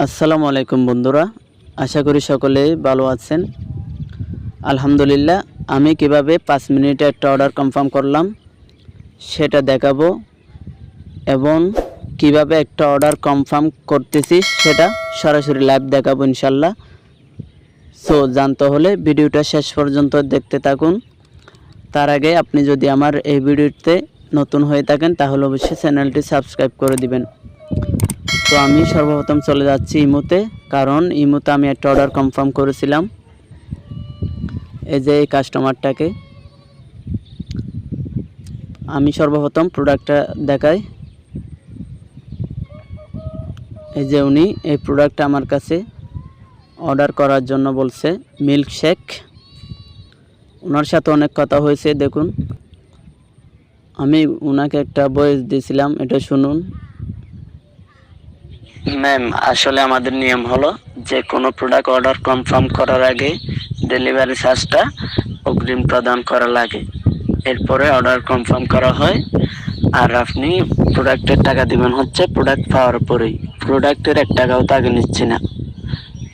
আসসালামু আলাইকুম বন্ধুরা, আশা করি সকলেই ভালো আছেন। আলহামদুলিল্লাহ, আমি কিভাবে 5 মিনিটে একটা অর্ডার কনফার্ম করলাম সেটা দেখাবো এবং কিভাবে একটা অর্ডার কনফার্ম করতেছি সেটা সরাসরি লাইভ দেখাবো ইনশাল্লাহ। সো জানতে হলে ভিডিওটা শেষ পর্যন্ত দেখতে থাকুন। তার আগে আপনি যদি আমার এই ভিডিওতে নতুন হয়ে থাকেন তাহলে অবশ্যই চ্যানেলটি সাবস্ক্রাইব করে দিবেন। তো আমি সর্বপ্রথম চলে যাচ্ছি ইমোতে, কারণ ইমোতে আমি একটা অর্ডার কনফার্ম করেছিলাম। এই যে এই কাস্টমারটাকে আমি সর্বপ্রথম প্রোডাক্টটা দেখাই। এই যে উনি এই প্রোডাক্টটা আমার কাছে অর্ডার করার জন্য বলছে, মিল্ক শেক। ওনার সাথে অনেক কথা হয়েছে, দেখুন আমি ওনাকে একটা ভয়েস দিয়েছিলাম, এটা শুনুন। ম্যাম, আসলে আমাদের নিয়ম হলো যে কোনো প্রোডাক্ট অর্ডার কনফার্ম করার আগে ডেলিভারি চার্জটা অগ্রিম প্রদান করা লাগে, এরপরে অর্ডার কনফার্ম করা হয়। আর আপনি প্রোডাক্টের টাকা দিবেন হচ্ছে প্রোডাক্ট পাওয়ার পরেই। প্রোডাক্টের 1 টাকাও তো আগে নিচ্ছি না,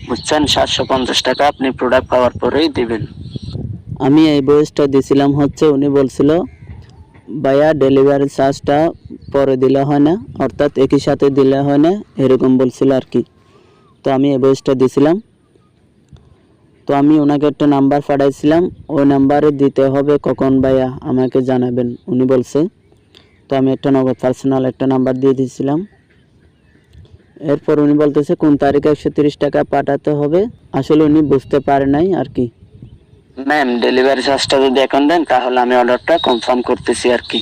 বুঝছেন? 750 টাকা আপনি প্রোডাক্ট পাওয়ার পরেই দিবেন। আমি এই ভয়েসটা দিয়েছিলাম হচ্ছে, উনি বলছিল ভাইয়া ডেলিভারি চার্জটা পরে দিলে হয় না, অর্থাৎ একই সাথে দিলে হয় না, এরকম বলছিল আর কি। তো আমি এই ভয়েসটা দিয়েছিলাম। তো আমি ওনাকে একটা নাম্বার পাঠাইছিলাম, ওই নাম্বারে দিতে হবে কখন ভাইয়া আমাকে জানাবেন উনি বলছে। তো আমি একটা নগদ পার্সোনাল একটা নাম্বার দিয়ে দিয়েছিলাম। এরপর উনি বলতেছে কোন তারিখে 130 টাকা পাঠাতে হবে। আসলে উনি বুঝতে পারে নাই আর কি। ম্যাম, ডেলিভারি চার্জটা যদি এখন দেন তাহলে আমি অর্ডারটা কনফার্ম করতেছি আর কি।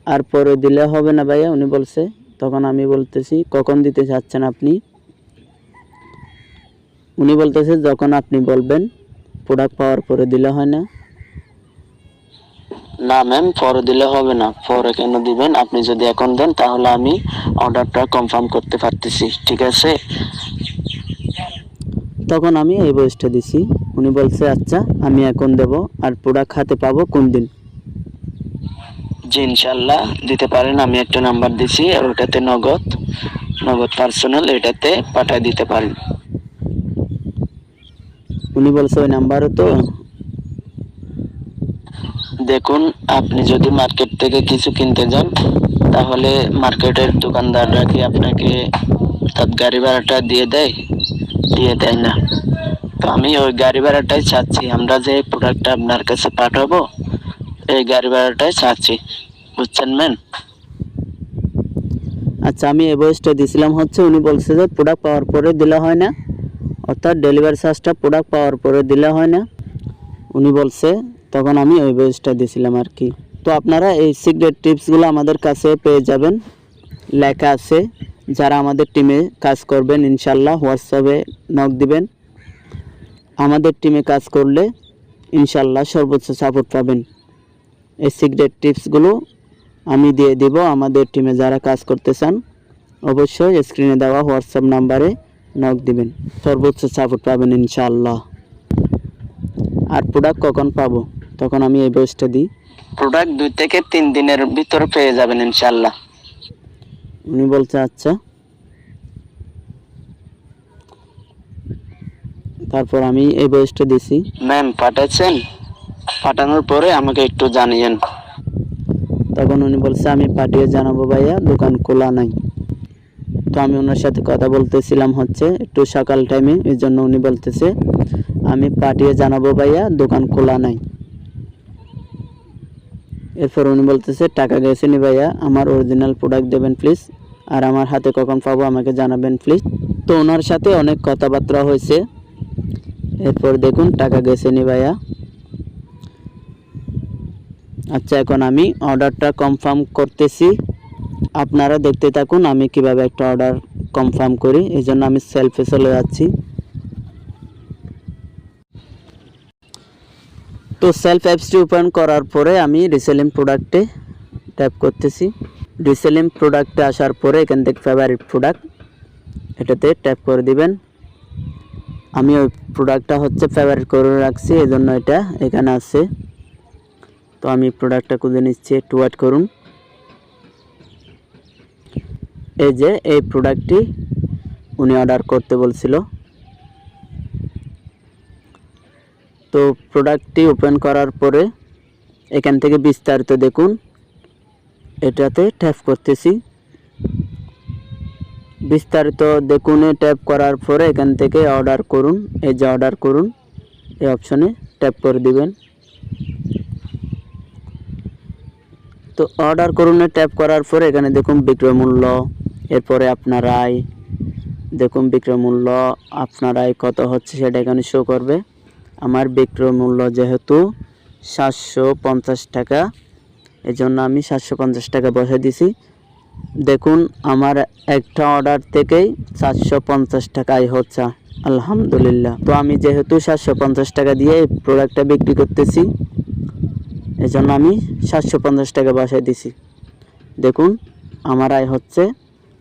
আর পরে দিলে হবে না ভাইয়া উনি বলছে। তখন আমি বলতেছি কখন দিতে চাচ্ছেন আপনি? উনি বলতেছে যখন আপনি বলবেন, প্রোডাক্ট পাওয়ার পরে দিলে হয় না। না ম্যাম, পরে দিলে হবে না। পরে কেন দিবেন? আপনি যদি এখন দেন তাহলে আমি অর্ডারটা কনফার্ম করতে পারতেছি, ঠিক আছে? তখন আমি এই ভয়েসটা দিছি। উনি বলছে আচ্ছা আমি এখন দেব। আর প্রোডাক্ট হাতে পাবো কোন দিন? জি ইনশাল্লাহ দিতে পারেন। আমি একটা নাম্বার দিছি, আর ওটাতে নগদ পার্সোনাল এটাতে পাঠিয়ে দিতে পারেন। উনি বলছে ওই নাম্বারও তো। দেখুন, আপনি যদি মার্কেট থেকে কিছু কিনতে যান তাহলে মার্কেটের দোকানদাররা কি আপনাকে তার গাড়ি ভাড়াটা দিয়ে দেয় না। তো আমি ওই গাড়ি ভাড়াটাই চাচ্ছি। আমরা যে প্রোডাক্টটা আপনার কাছে পাঠাবো এই গাড়ি ভাড়াটাই চাচ্ছি, বুঝছেন ম্যাম? আচ্ছা, আমি এই ভয়েসটা দিয়েছিলাম হচ্ছে, উনি বলছে যে প্রোডাক্ট পাওয়ার পরে দিলে হয় না, অর্থাৎ ডেলিভারি চার্জটা প্রোডাক্ট পাওয়ার পরে দিলে হয় না উনি বলছে। তখন আমি ওই ভয়েসটা দিয়েছিলাম আর কি। তো আপনারা এই সিক্রেট টিপসগুলো আমাদের কাছে পেয়ে যাবেন, লেখা আছে। যারা আমাদের টিমে কাজ করবেন ইনশাল্লাহ হোয়াটসঅ্যাপে নক দিবেন। আমাদের টিমে কাজ করলে ইনশাল্লাহ সর্বোচ্চ সাপোর্ট পাবেন। এই সিক্রেট টিপসগুলো আমি দিয়ে দিব। আমাদের টিমে যারা কাজ করতে চান অবশ্যই স্ক্রিনে দেওয়া হোয়াটসঅ্যাপ নাম্বারে নক দিবেন, সর্বোচ্চ সাপোর্ট পাবেন ইনশাআল্লাহ। আর প্রোডাক্ট কখন পাবো? তখন আমি এই ভয়েসটা দিই, প্রোডাক্ট 2 থেকে 3 দিনের ভিতরে পেয়ে যাবেন ইনশাআল্লাহ। উনি বলছে আচ্ছা। তারপর আমি এই ভয়েসটা দিছি। ম্যাম পাঠাচ্ছেন? পাঠানোর পরে আমাকে একটু জানিয়েন। তখন উনি বলছে আমি পাঠিয়ে জানাবো ভাইয়া, দোকান খোলা নাই। তো আমি ওনার সাথে কথা বলতেছিলাম হচ্ছে একটু সকাল টাইমে, এই জন্য উনি বলতেছে আমি পাঠিয়ে জানাবো ভাইয়া, দোকান খোলা নাই। এরপর উনি বলতেছে টাকা গেছে নি ভাইয়া, আমার অরিজিনাল প্রোডাক্ট দেবেন প্লিজ, আর আমার হাতে কখন পাবো আমাকে জানাবেন প্লিজ। তো ওনার সাথে অনেক কথাবার্তা হয়েছে। এরপর দেখুন টাকা গেছে নি ভাইয়া। আচ্ছা, এখন আমি অর্ডারটা কনফার্ম করতেছি, আপনারা দেখতে থাকুন আমি কিভাবে একটা অর্ডার কনফার্ম করি। এই জন্য আমি সেলফে চলে যাচ্ছি। তো সেলফ অ্যাপসটি ওপেন করার পরে আমি রিসেলিং প্রোডাক্টে ট্যাপ করতেছি। রিসেলিং প্রোডাক্টে আসার পরে এখান থেকে ফেভারিট প্রোডাক্ট এটাতে ট্যাপ করে দিবেন। আমি ওই প্রোডাক্টটা হচ্ছে ফেভারিট করে রাখছি, এই জন্য এটা এখানে আছে। তো আমি প্রোডাক্টটা খুঁজে নিচ্ছি, একটু ওয়েট করুন। এই যে এই প্রোডাক্টটি উনি অর্ডার করতে বলছিল। তো প্রোডাক্টটি ওপেন করার পরে এখান থেকে বিস্তারিত দেখুন, এটাতে ট্যাপ করতেছি। বিস্তারিত দেখুন ট্যাপ করার পরে এখান থেকে অর্ডার করুন, এই যে অর্ডার করুন এই অপশনে ট্যাপ করে দিবেন। তো অর্ডার করুনে ট্যাপ করার পরে এখানে দেখুন বিক্রয় মূল্য, এরপরে আপনার আয় দেখুন বিক্রয় মূল্য আপনার আয় কত হচ্ছে সেটা এখানে শো করবে। আমার বিক্রয় মূল্য যেহেতু 750 টাকা, এজন্য আমি 750 টাকা বসে দিছি। দেখুন আমার একটা অর্ডার থেকেই 750 টাকা আয় হচ্ছে, আলহামদুলিল্লাহ। তো আমি যেহেতু 750 টাকা দিয়ে এই প্রোডাক্টটা বিক্রি করতেছি, এজন্য আমি 750 টাকা বসাই দিছি। দেখুন আমার আয় হচ্ছে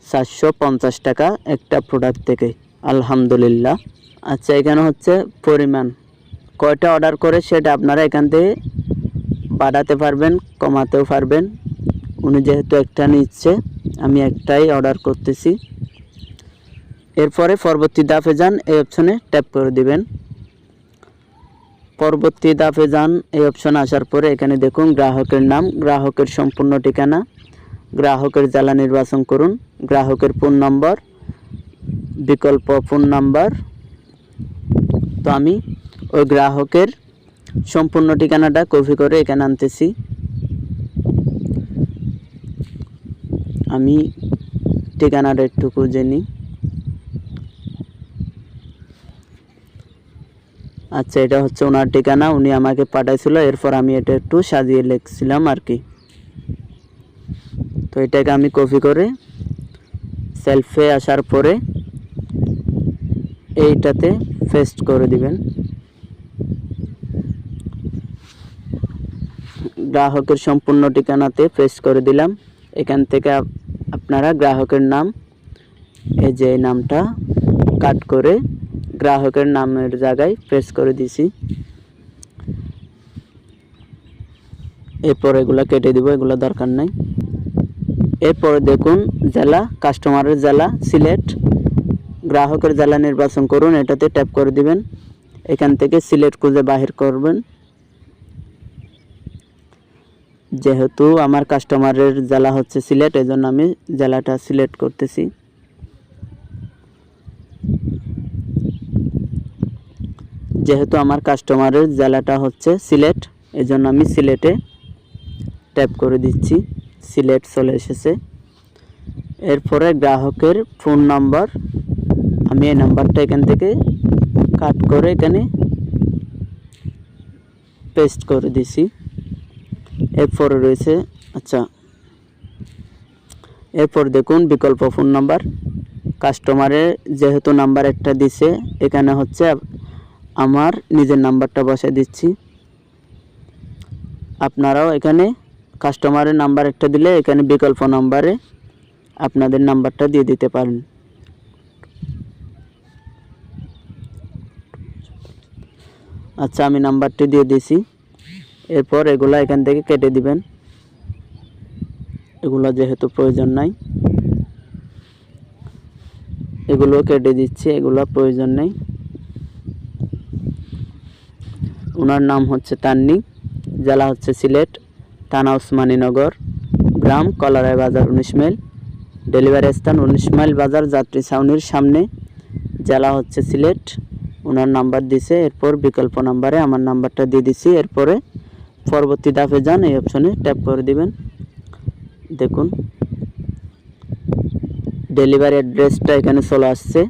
750 টাকা একটা প্রোডাক্ট থেকে, আলহামদুলিল্লাহ। আচ্ছা, এখানে হচ্ছে পরিমাণ কয়টা অর্ডার করে সেটা আপনারা এখান থেকে বাড়াতে পারবেন, কমাতেও পারবেন। উনি যেহেতু একটা নিচ্ছে, আমি একটাই অর্ডার করতেছি। এরপরে পরবর্তী ধাপে যান, এই অপশনে ট্যাপ করে দিবেন। পরবর্তী ধাপে যান, এই অপশন আসার পরে এখানে দেখুন গ্রাহকের নাম, গ্রাহকের সম্পূর্ণ ঠিকানা, গ্রাহকের জেলা নির্বাচন করুন, গ্রাহকের ফোন নম্বর, বিকল্প ফোন নাম্বার। তো আমি ওই গ্রাহকের সম্পূর্ণ ঠিকানাটা কপি করে এখানে আনতেছি। আমি ঠিকানাটা একটু খুঁজে নিই। আচ্ছা, এটা হচ্ছে ওনার ঠিকানা, উনি আমাকে পাঠাইছিল। এরপর আমি এটা একটু সাজিয়ে লিখছিলাম আর কি। তো এটাকে আমি কপি করে সেলফে আসার পরে এইটাতে পেস্ট করে দিবেন। গ্রাহকের সম্পূর্ণ ঠিকানাতে পেস্ট করে দিলাম। এখান থেকে আপনারা গ্রাহকের নাম, এই যে নামটা কাট করে গ্রাহকের নামের জায়গায় পেস্ট করে দিছি। এরপর এগুলা কেটে দিব, এগুলো দরকার নাই। এরপরে দেখুন জেলা, কাস্টমারের জেলা সিলেক্ট, গ্রাহকের জেলা নির্বাচন করুন, এটাতে ট্যাপ করে দিবেন। এখান থেকে সিলেক্ট খুঁজে বাহির করবেন। যেহেতু আমার কাস্টমারের জেলা হচ্ছে সিলেট, এজন্য আমি জেলাটা সিলেক্ট করতেছি। যেহেতু আমার কাস্টমারের জেলাটা হচ্ছে সিলেট, এজন্য আমি সিলেটে ট্যাপ করে দিচ্ছি। সিলেট চলে এসেছে। এরপরে গ্রাহকের ফোন নাম্বার, আমি এই নাম্বারটা এখান থেকে কাট করে এখানে পেস্ট করে দিছি। এরপরে রয়েছে, আচ্ছা, এরপর দেখুন বিকল্প ফোন নাম্বার, কাস্টমারের যেহেতু নাম্বার একটা দিছে, এখানে হচ্ছে আমার নিজের নাম্বারটা বসায় দিচ্ছি। আপনারাও এখানে কাস্টমারের নাম্বার একটা দিলে এখানে বিকল্প নাম্বারে আপনাদের নাম্বারটা দিয়ে দিতে পারেন। আচ্ছা, আমি নাম্বারটি দিয়ে দিছি। এরপর এগুলা এখান থেকে কেটে দিবেন, এগুলো যেহেতু প্রয়োজন নাই, এগুলো কেটে দিচ্ছি, এগুলো প্রয়োজন নেই। ওনার নাম হচ্ছে তান্নি, জেলা হচ্ছে সিলেট, থানা ওসমানীনগর, গ্রাম কলারাই বাজার 19 মাইল, ডেলিভারি স্থান 19 মাইল বাজার যাত্রী ছাউনির সামনে, জেলা হচ্ছে সিলেট। ওনার নাম্বার দিছে। এরপর বিকল্প নাম্বারে আমার নাম্বারটা দিয়ে দিছি। এরপরে পরবর্তী ধাপে যান, এই অপশনে ট্যাপ করে দিবেন। দেখুন ডেলিভারি অ্যাড্রেসটা এখানে চলে আসছে।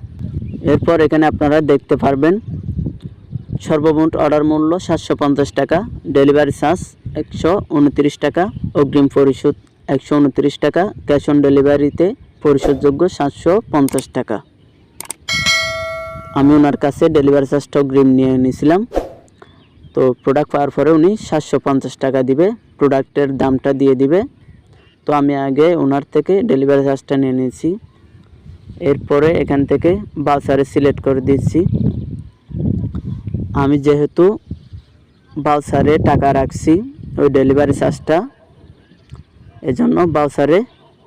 এরপর এখানে আপনারা দেখতে পারবেন সর্বমোট অর্ডার মূল্য 750 টাকা, ডেলিভারি চার্জ 129 টাকা, অগ্রিম পরিশোধ 129 টাকা, ক্যাশ অন ডেলিভারিতে পরিশোধযোগ্য 750 টাকা। আমি ওনার কাছে ডেলিভারি চার্জটা অগ্রিম নিয়ে নিয়েছিলাম। তো প্রোডাক্ট পাওয়ার পরে উনি 750 টাকা দিবে, প্রোডাক্টের দামটা দিয়ে দিবে। তো আমি আগে ওনার থেকে ডেলিভারি চার্জটা নিয়ে নিয়েছি। এরপরে এখান থেকে বাউচারে সিলেক্ট করে দিচ্ছি। আমি যেহেতু বাউচারে টাকা রাখছি ওই ডেলিভারি চার্জটা, এজন্য বাউচারে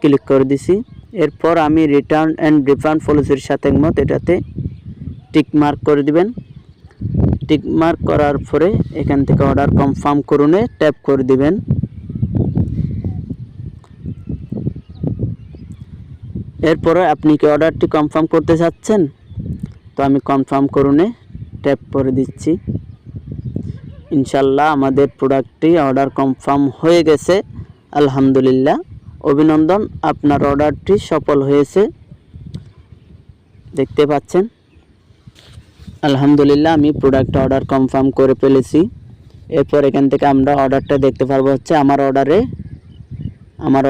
ক্লিক করে দিছি। এরপর আমি রিটার্ন অ্যান্ড রিফান্ড পলিসির সাথে একমত, এটাতে টিক মার্ক করে দিবেন। টিক মার্ক করার পরে এখান থেকে অর্ডার কনফার্ম করুনে ট্যাপ করে দিবেন। এরপরে আপনি কি অর্ডারটি কনফার্ম করতে চাচ্ছেন? তো আমি কনফার্ম করুনে ট্যাপ করে দিচ্ছি। ইনশাল্লাহ আমাদের প্রোডাক্টটি অর্ডার কনফার্ম হয়ে গেছে। আলহামদুলিল্লাহ, অভিনন্দন, আপনার অর্ডারটি সফল হয়েছে। দেখতে পাচ্ছেন আলহামদুলিল্লাহ আমি প্রোডাক্ট অর্ডার কনফার্ম করে ফেলেছি। এরপর এখান থেকে আমরা অর্ডারটা দেখতে পারবো হচ্ছে আমার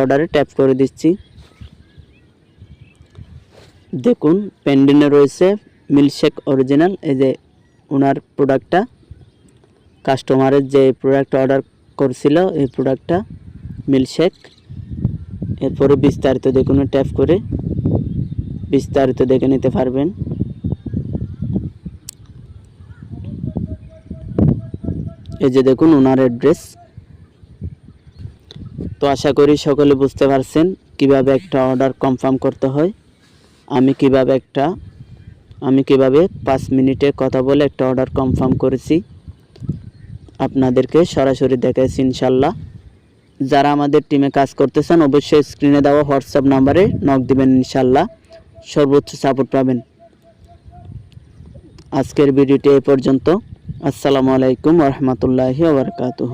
অর্ডারে ট্যাপ করে দিচ্ছি। দেখুন পেন্ডিংয়ে রয়েছে মিল্কশেক অরিজিনাল, এই যে ওনার প্রোডাক্টটা, কাস্টমারের যে প্রোডাক্ট অর্ডার করছিল এই প্রোডাক্টটা মিল্কশেক। এরপরে বিস্তারিত দেখুন, ট্যাপ করে বিস্তারিত দেখে নিতে পারবেন। এই যে দেখুন ওনার অ্যাড্রেস। তো আশা করি সকলে বুঝতে পারছেন কিভাবে একটা অর্ডার কনফার্ম করতে হয়। আমি কিভাবে 5 মিনিটে কথা বলে একটা অর্ডার কনফার্ম করেছি, আপনাদেরকে সরাসরি দেখাচ্ছি ইনশাল্লাহ। যারা আমাদের টিমে কাজ করতেছেন অবশ্যই স্ক্রিনে দেওয়া হোয়াটসঅ্যাপ নাম্বারে নক দিবেন, ইনশাল্লাহ সর্বোচ্চ সাপোর্ট পাবেন। আজকের ভিডিওটি এই পর্যন্ত। আসসালামু আলাইকুম ওয়া রাহমাতুল্লাহি ওয়া বারাকাতুহু।